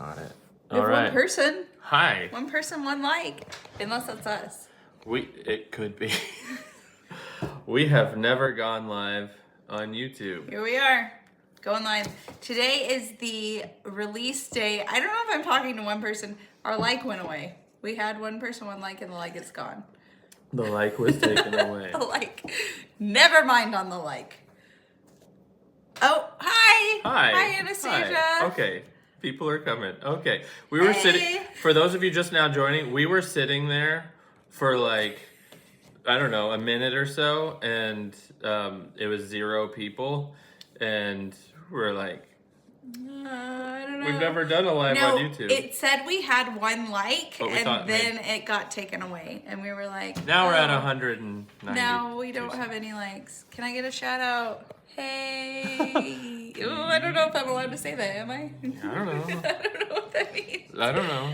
Got it. We have All right. one person. Hi. One person, one like. Unless that's us. It could be. We have never gone live on YouTube. Here we are. Going live. Today is the release day. I don't know if I'm talking to one person. Our like went away. We had one person, one like, and the like is gone. The like was taken away. The like. Never mind on the like. Oh, hi. Hi. Hi, Anastasia. Hi. Okay. People are coming. Okay. We were sitting, for those of you just now joining, we were sitting there for like, I don't know, a minute or so, and it was 0 people, and we're like, I don't know. we've never done a live on YouTube. It said we had one like, But we and thought then it got taken away, and we were like, Now we're at oh. 190. Now we don't have any likes. Can I get a shout out? Hey. Oh, I don't know if I'm allowed to say that, am I? I don't know. I don't know what that means. I don't know.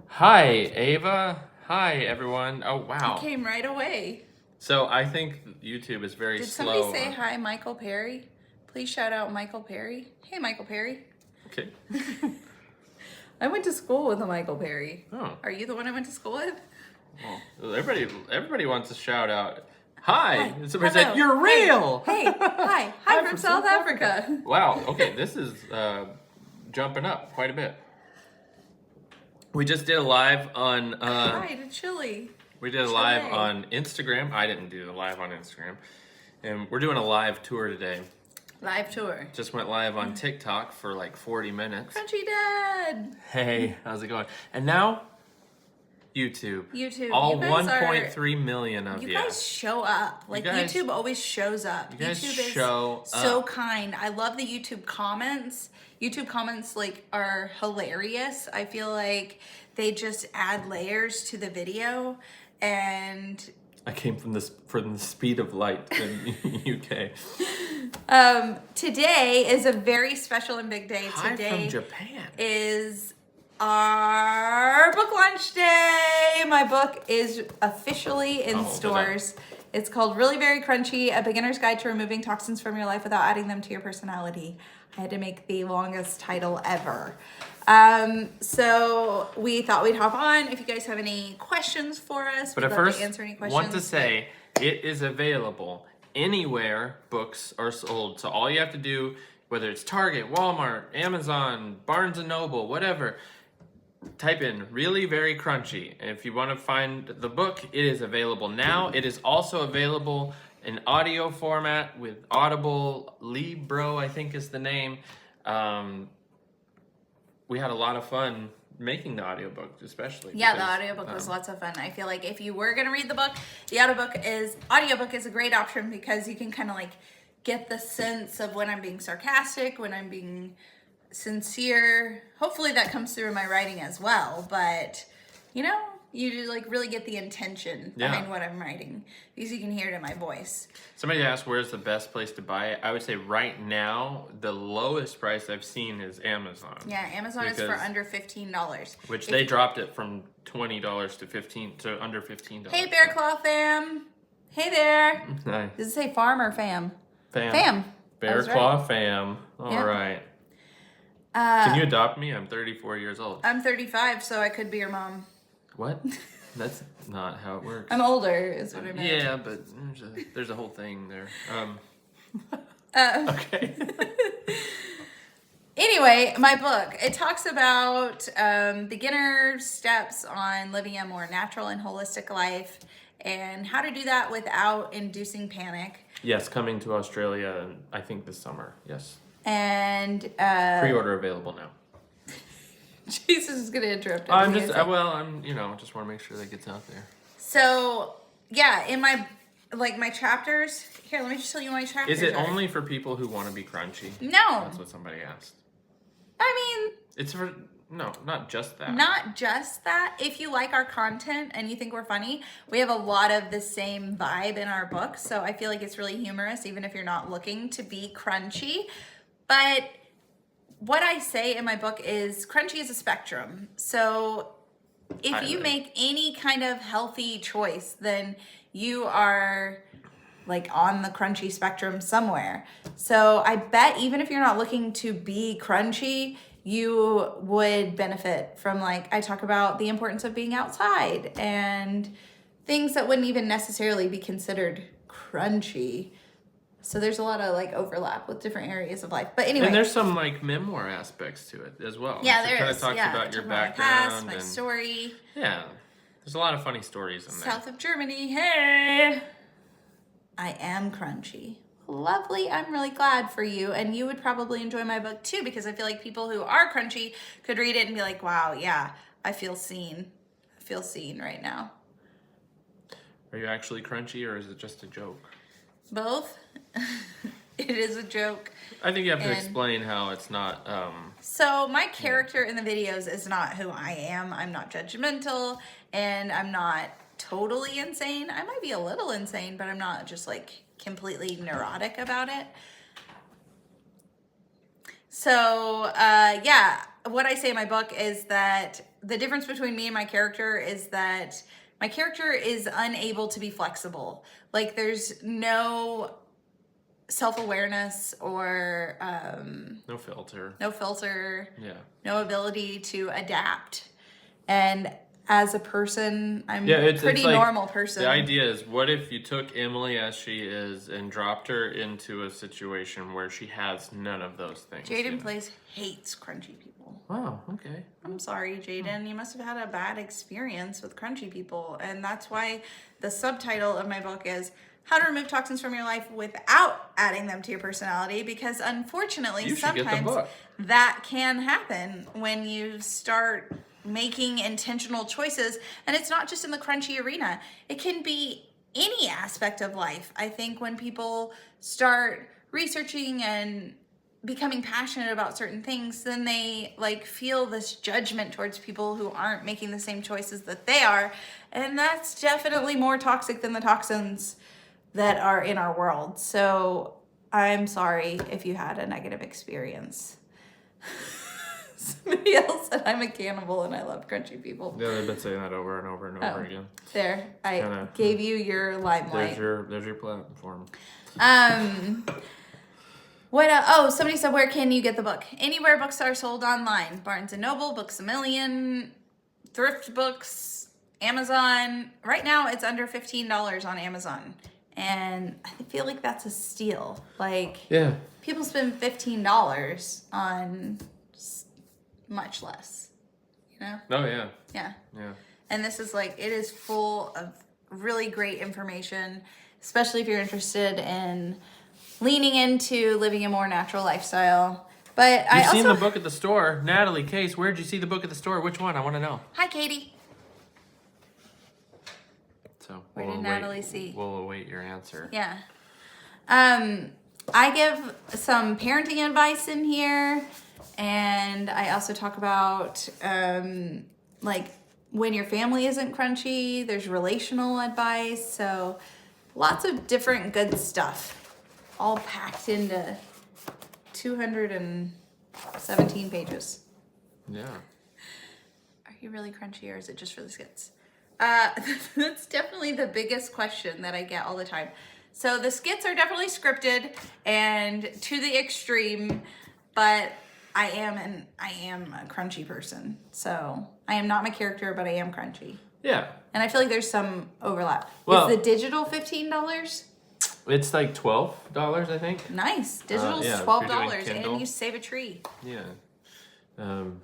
Hi, Ava. Hi, everyone. Oh, wow. It came right away. So I think YouTube is very Did slow. somebody say hi, Michael Perry? Please shout out Michael Perry. Hey, Michael Perry. Okay. I went to school with a Michael Perry. Oh. Are you the one I went to school with? Well, everybody wants to shout out. Hi. Hi. Somebody Hello. said, you're real. Hey, hi. Hi from South Africa. Wow. Okay, this is jumping up quite a bit. We just did a live on... Hi to Chile. We did a live on Instagram. I didn't do the live on Instagram. And we're doing a live tour today. Live tour. Just went live on TikTok for like 40 minutes. Crunchy Dad. Hey, how's it going? And now, YouTube. YouTube. All You guys 1.3 million of You you. guys show up. Like, guys- YouTube always shows up. You guys YouTube is show so up. kind. I love the YouTube comments. YouTube comments, like, are hilarious. I feel like they just add layers to the video. And I came from the speed of light in UK. today is a very special and big day. Hi Today from Japan. is our book launch day. My book is officially in stores. It's called Really Very Crunchy, A Beginner's Guide to Removing Toxins from Your Life Without Adding Them to Your Personality. I had to make the longest title ever. So we thought we'd hop on. If you guys have any questions for us, But we'd at love first, to answer any questions. want to say it is available anywhere books are sold. So all you have to do, whether it's Target, Walmart, Amazon, Barnes & Noble, whatever, type in Really Very Crunchy. And if you want to find the book, it is available now. It is also available in audio format with Audible. Libro, I think is the name. We had a lot of fun making the audiobook, especially. Yeah, the because, audiobook was lots of fun. I feel like if you were going to read the book, the audiobook is a great option because you can kind of like get the sense of when I'm being sarcastic, when I'm being sincere. Hopefully that comes through in my writing as well, but you know, you like really get the intention behind what I'm writing because you can hear it in my voice. Somebody asked where's the best place to buy it. I would say right now the lowest price I've seen is Amazon. Yeah, Amazon is for under $15. Which they dropped it from $20 to under $15. Hey Bear Claw fam. Hey there. Hi. Does it say farm or fam? Fam. Fam. Bear Claw fam. All Yeah. right. Can you adopt me? I'm 34 years old. I'm 35, so I could be your mom. What? That's not how it works. I'm older, is what I meant. Yeah, but there's a whole thing there. Okay. Anyway, my book, it talks about beginner steps on living a more natural and holistic life and how to do that without inducing panic. Yes, coming to Australia, I think this summer. Yes. And Pre-order available now. Jesus is going to interrupt. I'm just just want to make sure that gets out there. So, yeah, in my chapters, here, let me just tell you my chapters. Is it only for people who want to be crunchy? No. That's what somebody asked. I mean, It's for, no, not just that. not just that. If you like our content and you think we're funny, we have a lot of the same vibe in our book. So I feel like it's really humorous, even if you're not looking to be crunchy. But what I say in my book is crunchy is a spectrum. So if you make any kind of healthy choice, then you are like on the crunchy spectrum somewhere. So I bet even if you're not looking to be crunchy, you would benefit from, like, I talk about the importance of being outside and things that wouldn't even necessarily be considered crunchy. So there's a lot of like overlap with different areas of life. But anyway. And there's some like memoir aspects to it as well. Yeah, So there it kind is. of talks Yeah, about your talk about background. my past, my story. Yeah. There's a lot of funny stories in there. South of Germany, hey! I am crunchy. Lovely. I'm really glad for you. And you would probably enjoy my book too, because I feel like people who are crunchy could read it and be like, wow, yeah, I feel seen. I feel seen right now. Are you actually crunchy, or is it just a joke? Both. It is a joke. I think you have to explain how it's not. So my character in the videos is not who I am. I'm not judgmental, and I'm not totally insane. I might be a little insane, but I'm not just like completely neurotic about it. So yeah, what I say in my book is that the difference between me and my character is that my character is unable to be flexible. Like there's no self-awareness or No filter. Yeah, no ability to adapt. And as a person, I'm a pretty like, normal person. The idea is, what if you took Emily as she is and dropped her into a situation where she has none of those things? Jaden hates crunchy people. Wow, okay. I'm sorry, Jaden. You must have had a bad experience with crunchy people. And that's why the subtitle of my book is How to Remove Toxins from Your Life Without Adding Them to Your Personality. Because unfortunately, sometimes that can happen when you start making intentional choices. And it's not just in the crunchy arena. It can be any aspect of life. I think when people start researching and becoming passionate about certain things, then they like feel this judgment towards people who aren't making the same choices that they are. And that's definitely more toxic than the toxins that are in our world. So I'm sorry if you had a negative experience. Somebody else said I'm a cannibal and I love crunchy people. Yeah, they've been saying that over and over and over again. There, I gave you your limelight. There's your platform. What? Oh, somebody said, where can you get the book? Anywhere books are sold online. Barnes & Noble, Books A Million, Thrift Books, Amazon. Right now, it's under $15 on Amazon. And I feel like that's a steal. Like, yeah, people spend $15 on much less, you know? Oh, yeah. Yeah. Yeah. And this is like, it is full of really great information, especially if you're interested in leaning into living a more natural lifestyle. But You've seen the book at the store. Natalie, Case, where'd you see the book at the store? Which one? I want to know. Hi, Katie. So Where did Natalie see? We'll await your answer. Yeah. I give some parenting advice in here. And I also talk about like when your family isn't crunchy, there's relational advice. So lots of different good stuff all packed into 217 pages. Yeah. Are you really crunchy or is it just for the skits? That's definitely the biggest question that I get all the time. So the skits are definitely scripted and to the extreme, but I am a crunchy person. So I am not my character, but I am crunchy. Yeah. And I feel like there's some overlap. Well, is the digital $15? It's like $12, I think. Nice. Digital's yeah, $12 and you save a tree. Yeah. What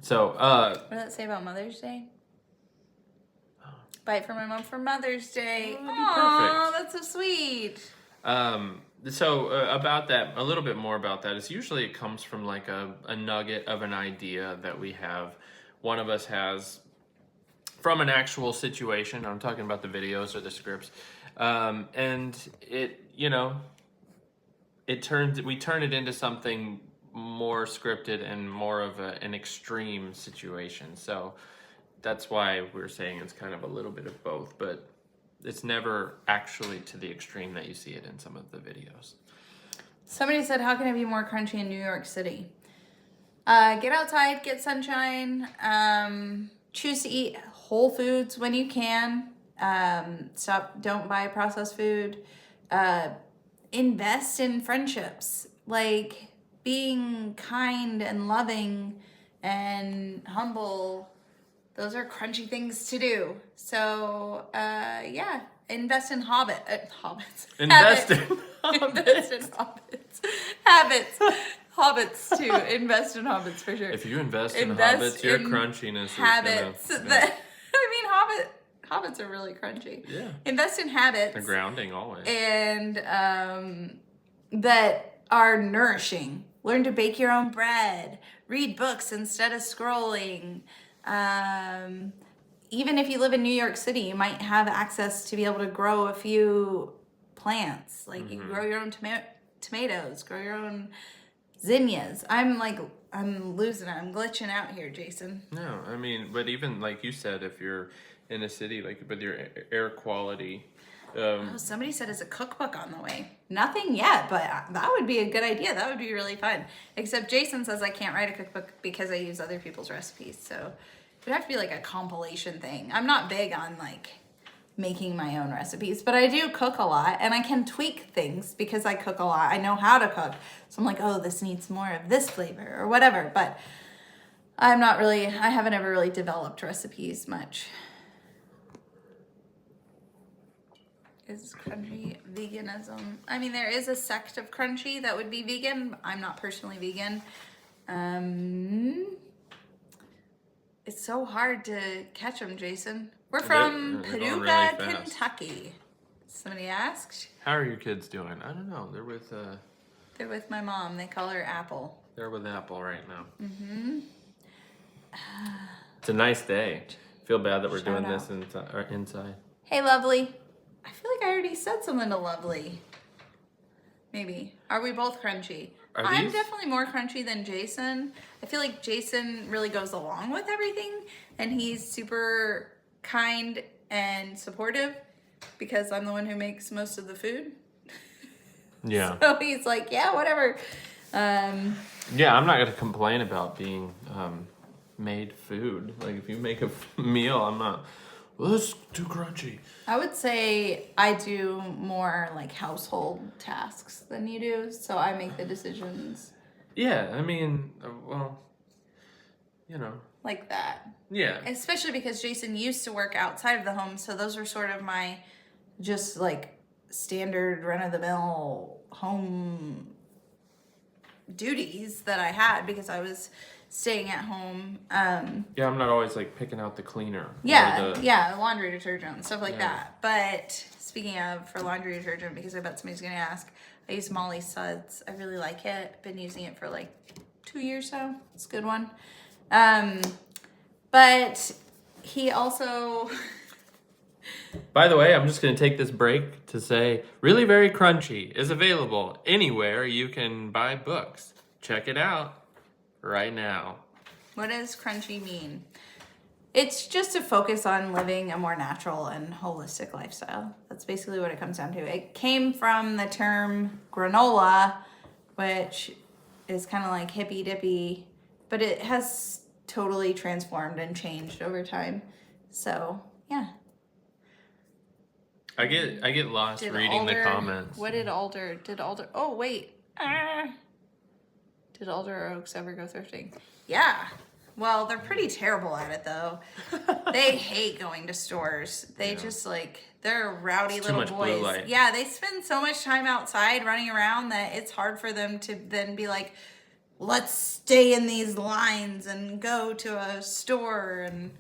does that say about Mother's Day? Buy it for my mom for Mother's Day. Oh, that's so sweet. About that, a little bit more about that is usually it comes from like a nugget of an idea that we have. One of us has from an actual situation. I'm talking about the videos or the scripts. And it, we turn it into something more scripted and more of an extreme situation. So that's why we're saying it's kind of a little bit of both, but it's never actually to the extreme that you see it in some of the videos. Somebody said, how can I be more crunchy in New York City? Get outside, get sunshine, choose to eat whole foods when you can. Don't buy processed food. invest in friendships, like being kind and loving and humble. Those are crunchy things to do. So, yeah, invest in hobbits. Invest Habits. in Invest in hobbits. Habits. Hobbits too. Invest in hobbits for sure. If you invest in Invest hobbits, your in crunchiness habits. is gonna. That, hobbits are really crunchy. Yeah. Invest in habits. They're grounding always. And that are nourishing. Learn to bake your own bread. Read books instead of scrolling. Even if you live in New York City, you might have access to be able to grow a few plants. Like you grow your own tomatoes, grow your own zinnias. I'm losing it. I'm glitching out here, Jason. No, I mean, but even like you said, if you're in a city, like with your air quality. Oh, somebody said it's a cookbook on the way. Nothing yet, but that would be a good idea. That would be really fun. Except Jason says I can't write a cookbook because I use other people's recipes. So it would have to be like a compilation thing. I'm not big on like making my own recipes, but I do cook a lot and I can tweak things because I cook a lot. I know how to cook. So I'm like, oh, this needs more of this flavor or whatever. But I haven't ever really developed recipes much. Is crunchy veganism? I mean, there is a sect of crunchy that would be vegan. I'm not personally vegan. It's so hard to catch them, Jason. We're from They're going Paducah, really fast. Kentucky. Somebody asked. How are your kids doing? I don't know. They're with my mom. They call her Apple. They're with Apple right now. Mm-hmm. It's a nice day. Feel bad that we're doing this inside. Hey, Lovely. I feel like I already said something to Lovely. Maybe. Are we both crunchy? I'm definitely more crunchy than Jason. I feel like Jason really goes along with everything and he's super kind and supportive because I'm the one who makes most of the food. Yeah. So he's like, yeah, whatever. Yeah, I'm not going to complain about being made food. Like if you make a meal, I'm not, well, that's too crunchy. I would say I do more like household tasks than you do, so I make the decisions. Yeah, I mean, well, you know. Like that. Yeah. Especially because Jason used to work outside of the home, so those were sort of my just like standard run-of-the-mill home duties that I had because I was staying at home. Yeah, I'm not always like picking out the cleaner. Yeah, laundry detergent and stuff like that. But speaking of, for laundry detergent, because I bet somebody's gonna ask, I use Molly Suds. I really like it. Been using it for like 2 years now. It's a good one. But he also. By the way, I'm just going to take this break to say Really Very Crunchy is available anywhere you can buy books. Check it out right now. What does crunchy mean? It's just to focus on living a more natural and holistic lifestyle. That's basically what it comes down to. It came from the term granola, which is kind of like hippy dippy, but it has totally transformed and changed over time. So, yeah. I get lost reading the comments. What did Alder? Oh, wait. Did Alder or Oaks ever go thrifting? Yeah. Well, they're pretty terrible at it, though. They hate going to stores. They just like, they're rowdy little boys. Blue light. Yeah, they spend so much time outside running around that it's hard for them to then be like, let's stay in these lines and go to a store. And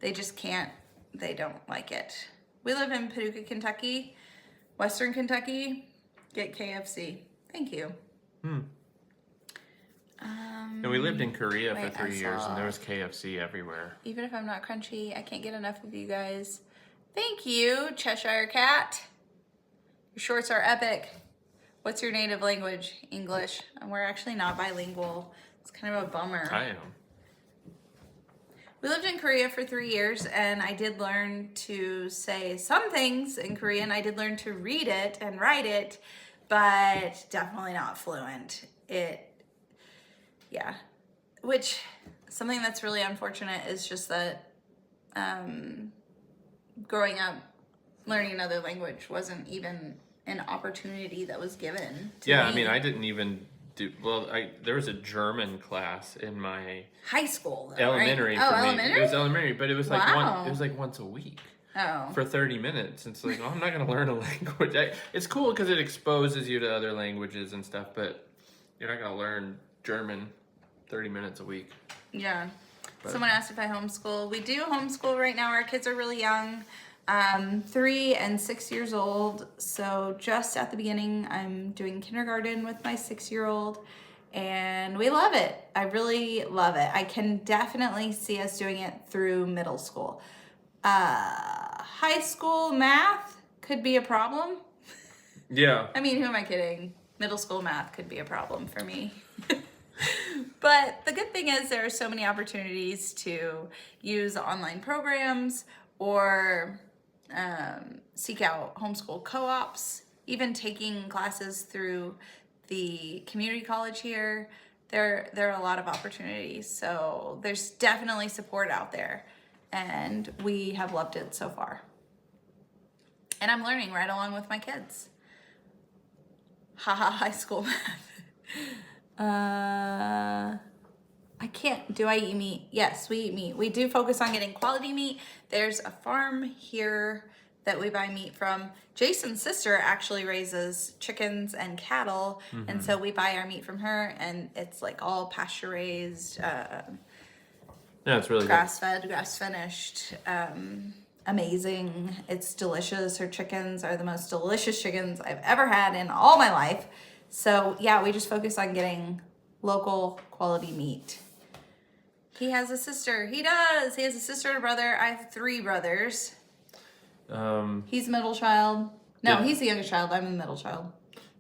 they just can't, they don't like it. We live in Paducah, Kentucky, Western Kentucky. Get KFC. Thank you. And we lived in Korea for 3 years, and there was KFC everywhere. Even if I'm not crunchy, I can't get enough of you guys. Thank you, Cheshire Cat. Your shorts are epic. What's your native language? English. And we're actually not bilingual. It's kind of a bummer. I am. We lived in Korea for 3 years, and I did learn to say some things in Korean. I did learn to read it and write it, but definitely not fluent. Yeah. Which, something that's really unfortunate is just that growing up, learning another language wasn't even an opportunity that was given to Yeah, me. I mean, I didn't even do well. There was a German class in my High school, though, elementary right? for Oh, me. elementary? It was elementary, but it was like Wow. it was like once a week Oh. for 30 minutes. It's like, oh, I'm not going to learn a language. It's cool because it exposes you to other languages and stuff, but you're not going to learn German 30 minutes a week. Yeah. But Someone asked if I homeschool. We do homeschool right now. Our kids are really young, 3 and 6 years old. So just at the beginning, I'm doing kindergarten with my 6-year-old, and we love it. I really love it. I can definitely see us doing it through middle school. High school math could be a problem. yeah. I mean, who am I kidding? Middle school math could be a problem for me. But the good thing is there are so many opportunities to use online programs or seek out homeschool co-ops, even taking classes through the community college here. There are a lot of opportunities. So there's definitely support out there, and we have loved it so far. And I'm learning right along with my kids. Haha, high school math. I can't. Do I eat meat? Yes, we eat meat. We do focus on getting quality meat. There's a farm here that we buy meat from. Jason's sister actually raises chickens and cattle, and so we buy our meat from her, and it's like all pasture raised, Yeah, it's really grass fed, grass finished. Amazing. It's delicious. Her chickens are the most delicious chickens I've ever had in all my life. So yeah, we just focus on getting local quality meat. He has a sister. He does. He has a sister and a brother. I have 3 brothers. good. He's the middle child. No, Yeah. he's the youngest child. I'm the middle child.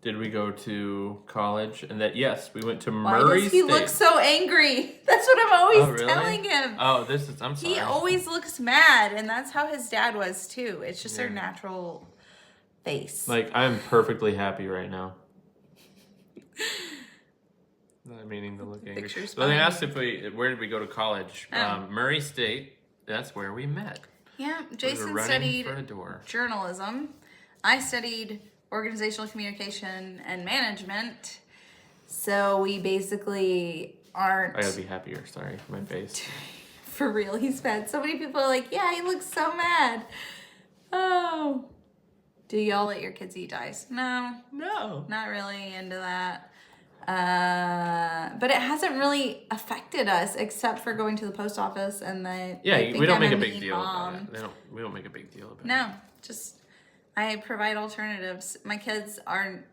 Did we go to college? And that, yes, we went to Why Murray does he State. look so angry? That's what I'm always Oh, really? telling him. Oh, I'm sorry. He always looks mad, and that's how his dad was too. It's just their Yeah. natural face. Like, I'm perfectly happy right now. Not meaning to look angry. Picture's Well, they fine. asked where did we go to college? Oh. Murray State. That's where we met. Yeah, We were Jason running studied for a door. journalism. I studied organizational communication and management. So we basically aren't. I gotta be happier. Sorry, my face. For real, he's mad. So many people are like, yeah, he looks so mad. Oh. Do y'all let your kids eat ice? No, No. not really into that. But it hasn't really affected us except for going to the post office and Yeah, they think we don't I'm make a mean big deal mom. about it. We don't make a big deal about it. No, just I provide alternatives. My kids are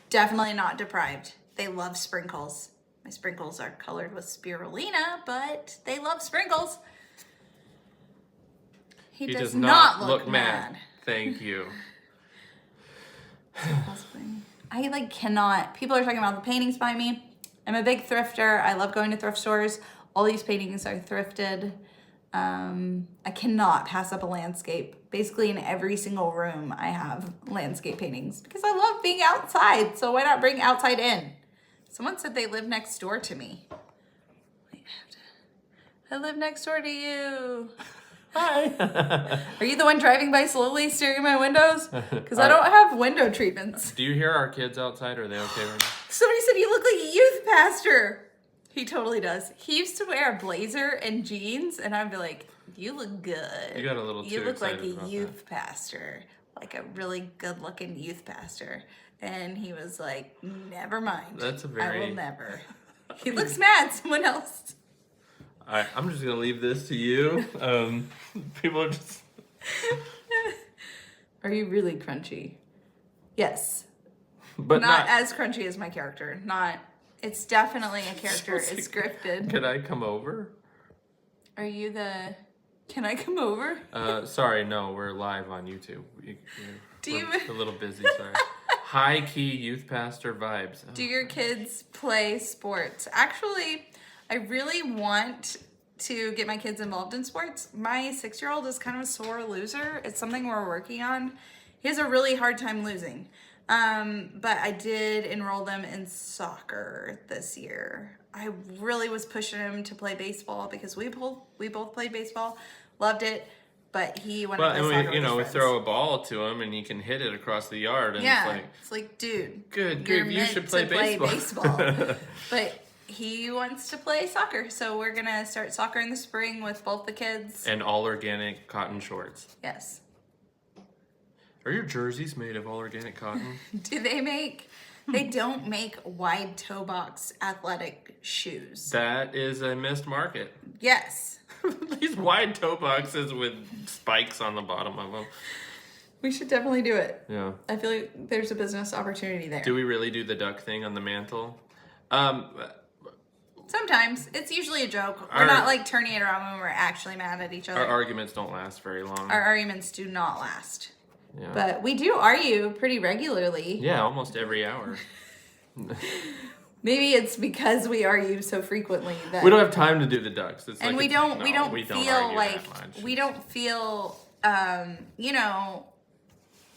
definitely not deprived. They love sprinkles. My sprinkles are colored with spirulina, but they love sprinkles. He does not look mad. Thank you. I like cannot. People are talking about the paintings by me. I'm a big thrifter. I love going to thrift stores. All these paintings are thrifted. I cannot pass up a landscape. Basically in every single room I have landscape paintings because I love being outside. So why not bring outside in? Someone said they live next door to me. I live next door to you. Hi. Are you the one driving by slowly staring at my windows? Because I don't have window treatments. Do you hear our kids outside? Are they okay right now? Somebody said you look like a youth pastor. He totally does. He used to wear a blazer and jeans, and I'd be like, you look good. You got a little You too look like excited a about youth pastor, like a really good-looking youth pastor. And he was like, never mind. That's a I very- will never. He looks mad. Someone else. Alright, I'm just gonna leave this to you. People are just. Are you really crunchy? Yes. But Not as crunchy as my character. Not. It's definitely a character. So It's scripted. Could I come over? Are you the... Can I come over? Sorry, no, we're live on YouTube. We're a little busy, sorry. High key youth pastor vibes. Oh. Do your kids play sports? Actually, I really want to get my kids involved in sports. My 6-year-old is kind of a sore loser. It's something we're working on. He has a really hard time losing. But I did enroll them in soccer this year. I really was pushing him to play baseball because we both played baseball, loved it. but he wanted Well, to play soccer and with his we friends. throw a ball to him and he can hit it across the yard. And it's like, dude, good you're grief, you meant should to play baseball. But he wants to play soccer, so we're gonna start soccer in the spring with both the kids. And all organic cotton shorts. Yes. Are your jerseys made of all organic cotton? Do they make? They don't make wide toe box athletic shoes. That is a missed market. Yes. These wide toe boxes with spikes on the bottom of them. We should definitely do it. Yeah. I feel like there's a business opportunity there. Do we really do the duck thing on the mantle? Sometimes. It's usually a joke. We're not like turning it around when we're actually mad at each other. Our arguments don't last very long. Our arguments do not last. Yeah. But we do argue pretty regularly. Yeah, almost every hour. Maybe it's because we argue so frequently that we don't have time to do the ducks. It's and like we don't feel argue like that much. we don't feel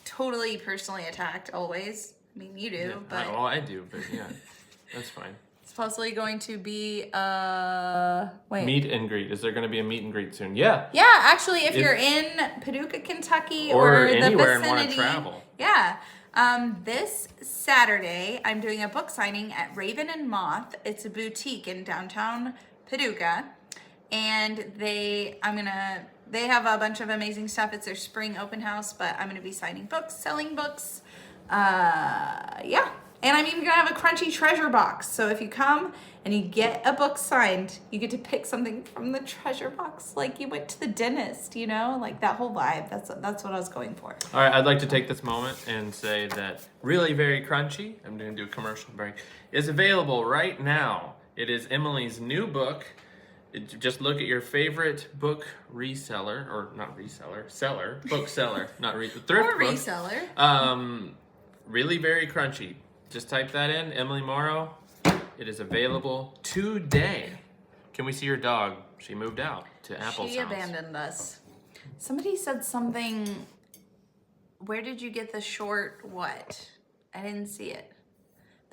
totally personally attacked always. I mean, you do, Yeah, but well, I do, but yeah, that's fine. it's supposedly going to be wait. Meet and greet. Is there going to be a meet and greet soon? Yeah. Yeah, actually, if you're in Paducah, Kentucky, Or the anywhere vicinity, and want to travel. Yeah. This Saturday, I'm doing a book signing at Raven and Moth. It's a boutique in downtown Paducah, and they have a bunch of amazing stuff. It's their spring open house, but I'm gonna be signing books, selling books. Yeah. And I'm even gonna have a crunchy treasure box. So if you come and you get a book signed, you get to pick something from the treasure box, like you went to the dentist, like that whole vibe. That's what I was going for. All right, I'd like to take this moment and say that Really Very Crunchy, I'm going to do a commercial break, is available right now. It is Emily's new book. Just look at your favorite book reseller, or not reseller, seller, bookseller, not thrift Or book. reseller. Really Very Crunchy. Just type that in, Emily Morrow. It is available today. Can we see your dog? She moved out to Apple's She house. abandoned us. Somebody said something. Where did you get the short what? I didn't see it.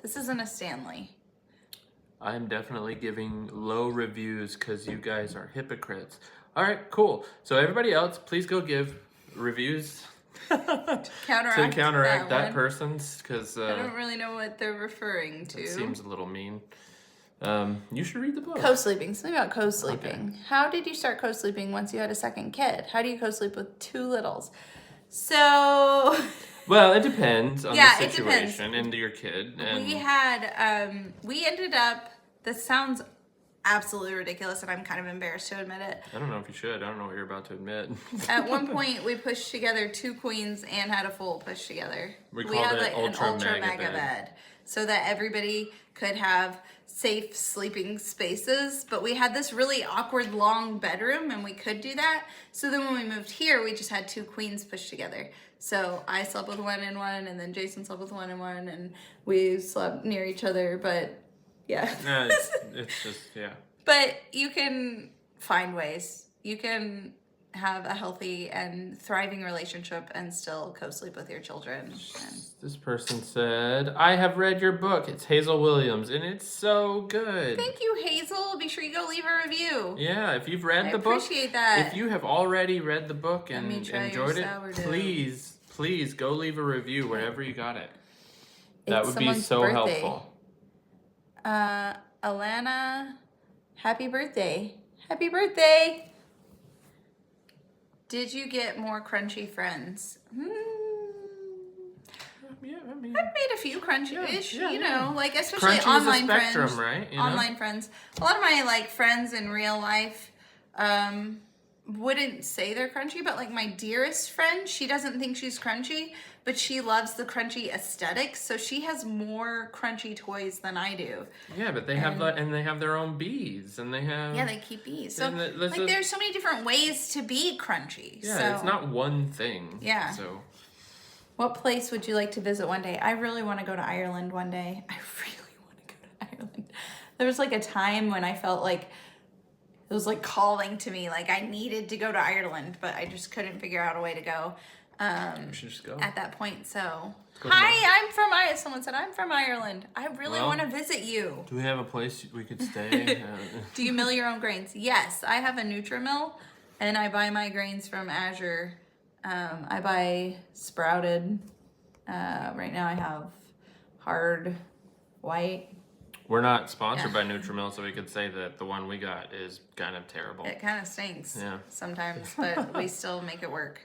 This isn't a Stanley. I'm definitely giving low reviews because you guys are hypocrites. All right, cool. So everybody else, please go give reviews to counteract that one. person's, because I don't really know what they're referring to. it seems a little mean. You should read the book. Co-sleeping. Something about co-sleeping. Okay. How did you start co-sleeping once you had a second kid? How do you co-sleep with two littles? So Well, it depends on Yeah, the it depends. situation and your kid. And we ended up, this sounds absolutely ridiculous and I'm kind of embarrassed to admit it. I don't know if you should. I don't know what you're about to admit. At one point, we pushed together two queens and had a full push together. We called had it an ultra ultra mega mega bed. bed so that everybody could have safe sleeping spaces. But we had this really awkward long bedroom and we could do that. So then when we moved here, we just had two queens pushed together. So I slept with one and one, and then Jason slept with one and one, and we slept near each other. But yeah. No, it's just, yeah. But you can find ways. You can have a healthy and thriving relationship and still co-sleep with your children. And This person said, I have read your book. It's Hazel Williams, and it's so good. thank you, Hazel. Be sure you go leave a review. Yeah, if you've read I the book, appreciate that. if you have already read the book and me try your enjoyed it, sourdough. please go leave a review wherever you got it. That It's would be someone's so birthday. helpful. Alana, happy birthday. Happy birthday. Did you get more crunchy friends? Yeah, I mean, I've made a few crunchy-ish, yeah. like especially Crunch is a online spectrum, friends. right? You know? Online friends. A lot of my friends in real life wouldn't say they're crunchy, but like my dearest friend, she doesn't think she's crunchy, but she loves the crunchy aesthetic, so she has more crunchy toys than I do. Yeah, but they have they have their own bees, and they have They keep bees. So And there's there's so many different ways to be crunchy. yeah, so. it's not one thing. Yeah. So What place would you like to visit one day? I really want to go to Ireland one day. I really want to go to Ireland. There was like a time when I felt like it was like calling to me, like I needed to go to Ireland, but I just couldn't figure out a way to go we should just go. at that point. So, go to hi, I'm from Ireland. Someone said, I'm from Ireland. I really Well, want to visit you. Do we have a place we could stay? Do you mill your own grains? Yes, I have a Nutrimill. And I buy my grains from Azure. I buy sprouted. Right now I have hard white. We're not sponsored by Nutrimilk, so we could say that the one we got is kind of terrible. It kind of stinks sometimes, but we still make it work.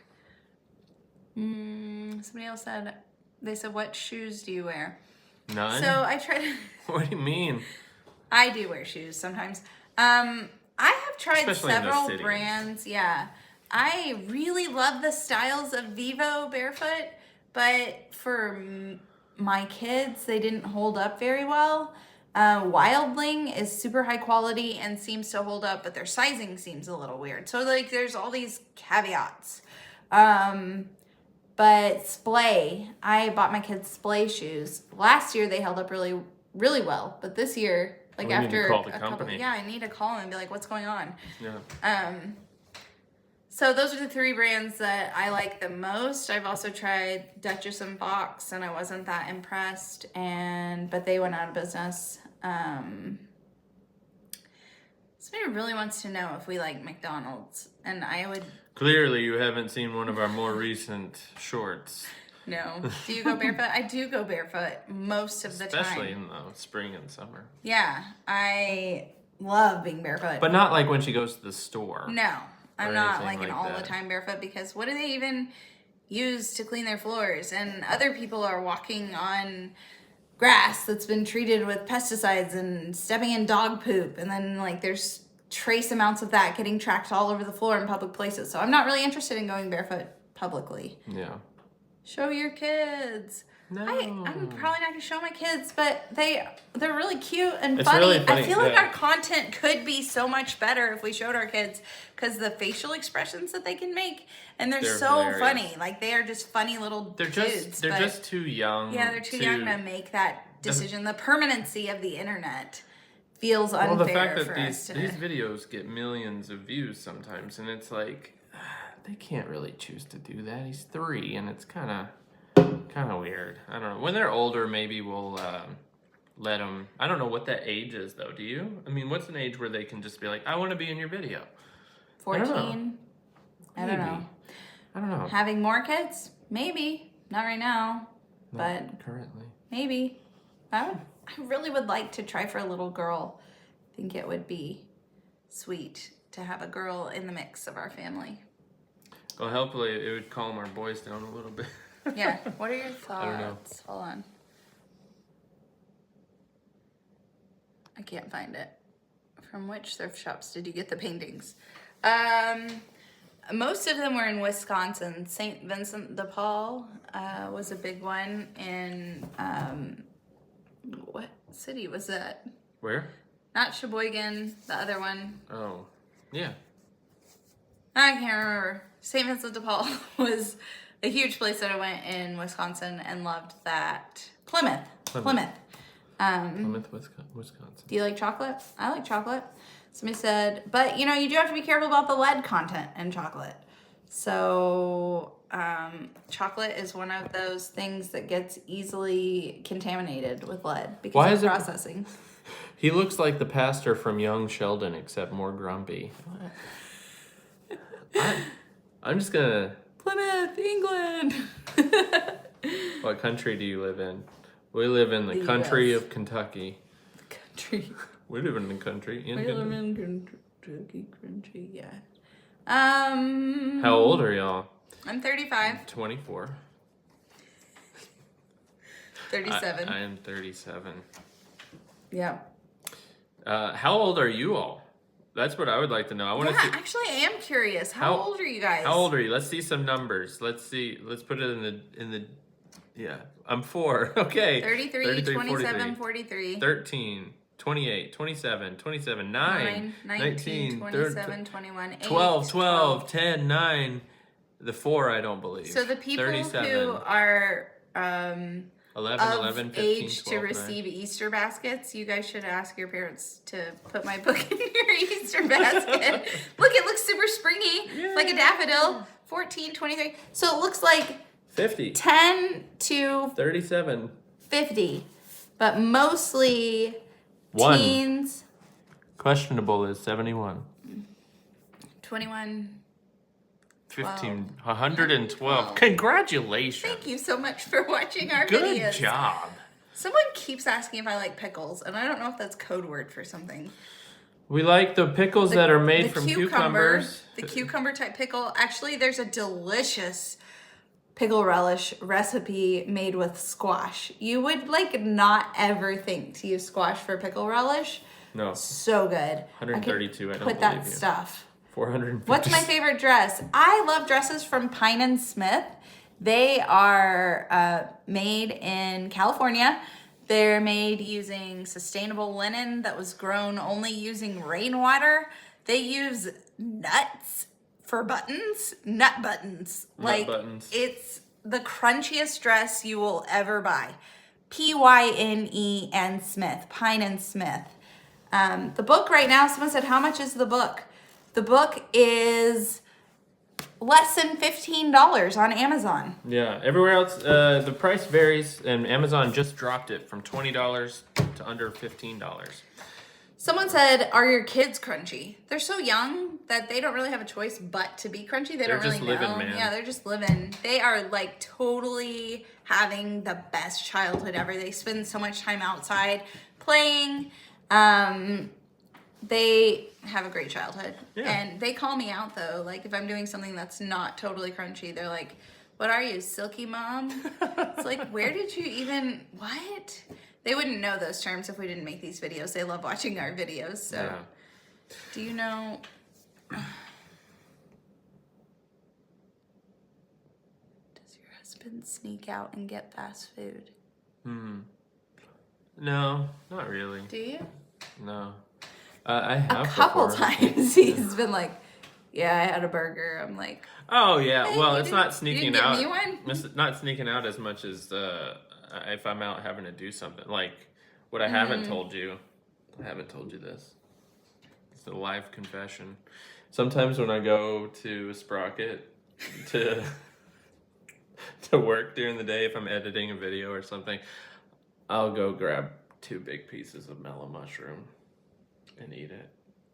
Somebody else said, they said, what shoes do you wear? None? So I try to... What do you mean? I do wear shoes sometimes. I have tried Especially in the several city. brands. Yeah. I really love the styles of Vivo barefoot, but for my kids, they didn't hold up very well. Wildling is super high quality and seems to hold up, but their sizing seems a little weird. So like there's all these caveats. But Splay, I bought my kids Splay shoes. Last year they held up really, really well, but this year, like We need to after call the a company. couple, I need to call them and be like, what's going on? Yeah. So those are the 3 brands that I like the most. I've also tried Duchess and Fox, and I wasn't that impressed. But they went out of business. Somebody really wants to know if we like McDonald's, and I would. Clearly, you haven't seen one of our more recent shorts. No. Do you go barefoot? I do go barefoot most of the time. Especially in the spring and summer. Yeah, I love being barefoot. But not like when she goes to the store. No, I'm or not anything like an like all that. the time barefoot, because what do they even use to clean their floors? And other people are walking on grass that's been treated with pesticides and stepping in dog poop, and then like there's trace amounts of that getting tracked all over the floor in public places. So I'm not really interested in going barefoot publicly. Yeah. Show your kids. No. I'm probably not gonna show my kids, but they're really cute and It's funny. really funny, I feel like yeah. our content could be so much better if we showed our kids, because the facial expressions that they can make, and they're so hilarious. funny. Like they are just funny little They're dudes. they're but just too young. yeah, they're too young to make that decision. The permanency of the internet feels unfair Well, the fact that for us these to. videos get millions of views sometimes, and it's like they can't really choose to do that. He's 3, and it's kind of weird. I don't know. When they're older, maybe we'll let them. I don't know what that age is, though. Do you? I mean, what's an age where they can just be like, I want to be in your video? 14. I don't know. I don't know. Having more kids? Maybe. Not right now, but Not currently. maybe. I really would like to try for a little girl. I think it would be sweet to have a girl in the mix of our family. Well, hopefully it would calm our boys down a little bit. Yeah. What are your thoughts? I don't know. Hold on. I can't find it. From which thrift shops did you get the paintings? Most of them were in Wisconsin. St. Vincent de Paul was a big one. In what city was that? Where? Not Sheboygan, the other one. Oh, yeah. I can't remember. St. Vincent de Paul was a huge place that I went in Wisconsin and loved that. Plymouth. Plymouth, Wisconsin. Do you like chocolate? I like chocolate. Somebody said, but you know, you do have to be careful about the lead content in chocolate. So, chocolate is one of those things that gets easily contaminated with lead because Why of is it- processing. He looks like the pastor from Young Sheldon, except more grumpy. I'm just gonna. Plymouth, England. What country do you live in? We live in the The country US. of Kentucky. Country. We live in the country. We live in Kentucky country, yeah. How old are y'all? I'm 35. 24. 37. I am 37. Yeah. How old are you all? That's what I would like to know. I want to Yeah, see. actually, I am curious. How old are you guys? How old are you? Let's see some numbers. Let's see. Let's put it in the. Yeah, I'm 4. Okay. 33, 27, 43. 13, 28, 27, 27, 9, 19, 30, 27, 21, 8, 12, 12, 10, 9. The 4, I don't believe. So the people 37, who are 11, of 11, 15, age 12, to receive Easter baskets, you guys should ask your parents to put my book in your Easter basket. Look, it looks super springy, like a daffodil. 14, 23. So it looks like 50, 10 to 37, 50, but mostly 1. teens. Questionable is 71. 21, 112. Congratulations. Thank you so much for watching our Good videos. job. Someone keeps asking if I like pickles, and I don't know if that's code word for something. We like the pickles that are made from cucumber, cucumbers. The cucumber type pickle. Actually, there's a delicious pickle relish recipe made with squash. You would like not ever think to use squash for pickle relish. No. So good. 132, I don't put that believe you. stuff. 450. What's my favorite dress? I love dresses from Pine and Smith. They are made in California. They're made using sustainable linen that was grown only using rainwater. They use nuts for buttons, nut buttons. Buttons. It's the crunchiest dress you will ever buy. Pyne and Smith, Pine and Smith. The book right now, someone said, how much is the book? The book is less than $15 on Amazon. Yeah, everywhere else, the price varies, and Amazon just dropped it from $20 to under $15. Someone said, are your kids crunchy? They're so young that they don't really have a choice but to be crunchy. They don't really just living, know. man. Yeah, they're just living. They are like totally having the best childhood ever. They spend so much time outside playing. They have a great childhood. Yeah. And they call me out though. Like if I'm doing something that's not totally crunchy, they're like, what are you, Silky Mom? It's like, where did you even, what? They wouldn't know those terms if we didn't make these videos. They love watching our videos. So, Yeah. Do you know? Does your husband sneak out and get fast food? No, not really. Do you? No. I have A couple before. times he's been like, yeah, I had a burger. I'm like, Oh, yeah. Hey, Well, you it's didn't- not sneaking you didn't out. get me one? It's not sneaking out as much as if I'm out having to do something. Like, what I Mm-hmm. haven't told you, I haven't told you this. It's a live confession. Sometimes when I go to Sprocket to to work during the day, if I'm editing a video or something, I'll go grab 2 big pieces of mellow mushroom and eat it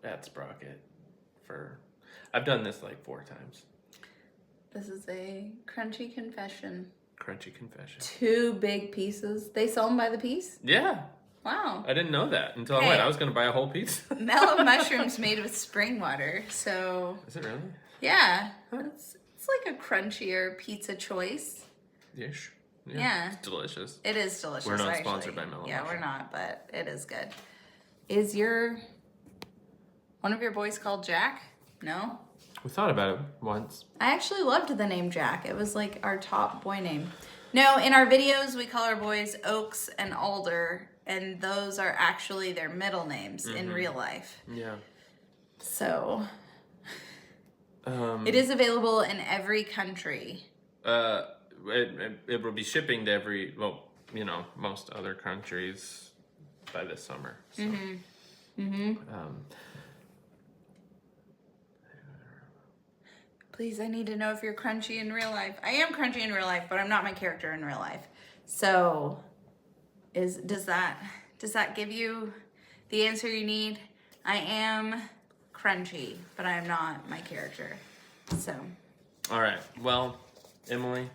at Sprocket I've done this like 4 times. this is a crunchy confession. Crunchy confession. 2 big pieces. They sell them by the piece? Yeah. Wow. I didn't know that until I Hey. went. I was going to buy a whole piece. Mellow mushrooms made with spring water. So, Is it really? yeah. It's like a crunchier pizza choice. Ish. Yeah. It's delicious. It is delicious. We're not actually. sponsored by Mellow Yeah, Mushroom. we're not, but it is good. Is one of your boys called Jack? No? We thought about it once. I actually loved the name Jack. It was like our top boy name. No, in our videos, we call our boys Oaks and Alder, and those are actually their middle names in real life. Yeah. So, it is available in every country. It will be shipping to most other countries by this summer. So. Please, I need to know if you're crunchy in real life. I am crunchy in real life, but I'm not my character in real life. So, does that give you the answer you need? I am crunchy, but I am not my character. So. All right. Well, Emily,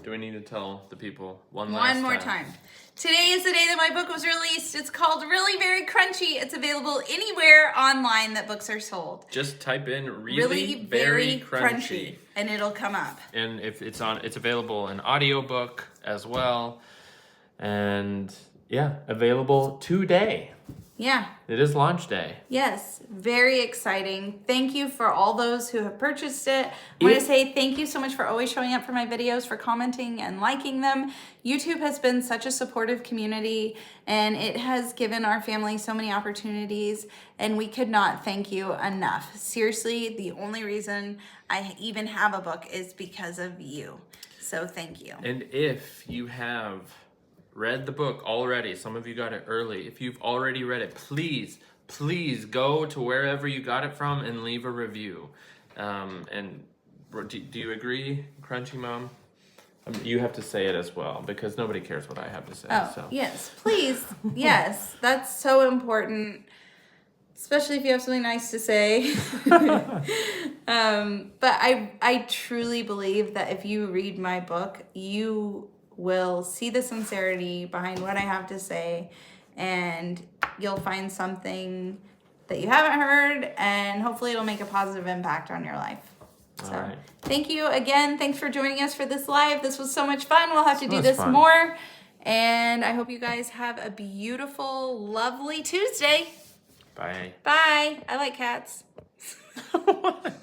do we need to tell the people one more time. Today is the day that my book was released. It's called Really Very Crunchy. It's available anywhere online that books are sold. Just type in really very crunchy. And it'll come up. And if it's available in audiobook as well. And yeah, available today. Yeah. It is launch day. Yes, very exciting. Thank you for all those who have purchased it. I want to say thank you so much for always showing up for my videos, for commenting and liking them. YouTube has been such a supportive community, and it has given our family so many opportunities, and we could not thank you enough. Seriously, the only reason I even have a book is because of you. So thank you. And if you have read the book already, some of you got it early. If you've already read it, please go to wherever you got it from and leave a review. And do you agree, Crunchy Mom? You have to say it as well, because nobody cares what I have to say. Oh, so. yes, please. Yes, that's so important. especially if you have something nice to say. But I truly believe that if you read my book, you will see the sincerity behind what I have to say, and you'll find something that you haven't heard, and hopefully it'll make a positive impact on your life. So, All right. thank you again. Thanks for joining us for this live. This was so much fun. We'll have to do was this fun. more. And I hope you guys have a beautiful, lovely Tuesday. Bye. Bye. I like cats. What?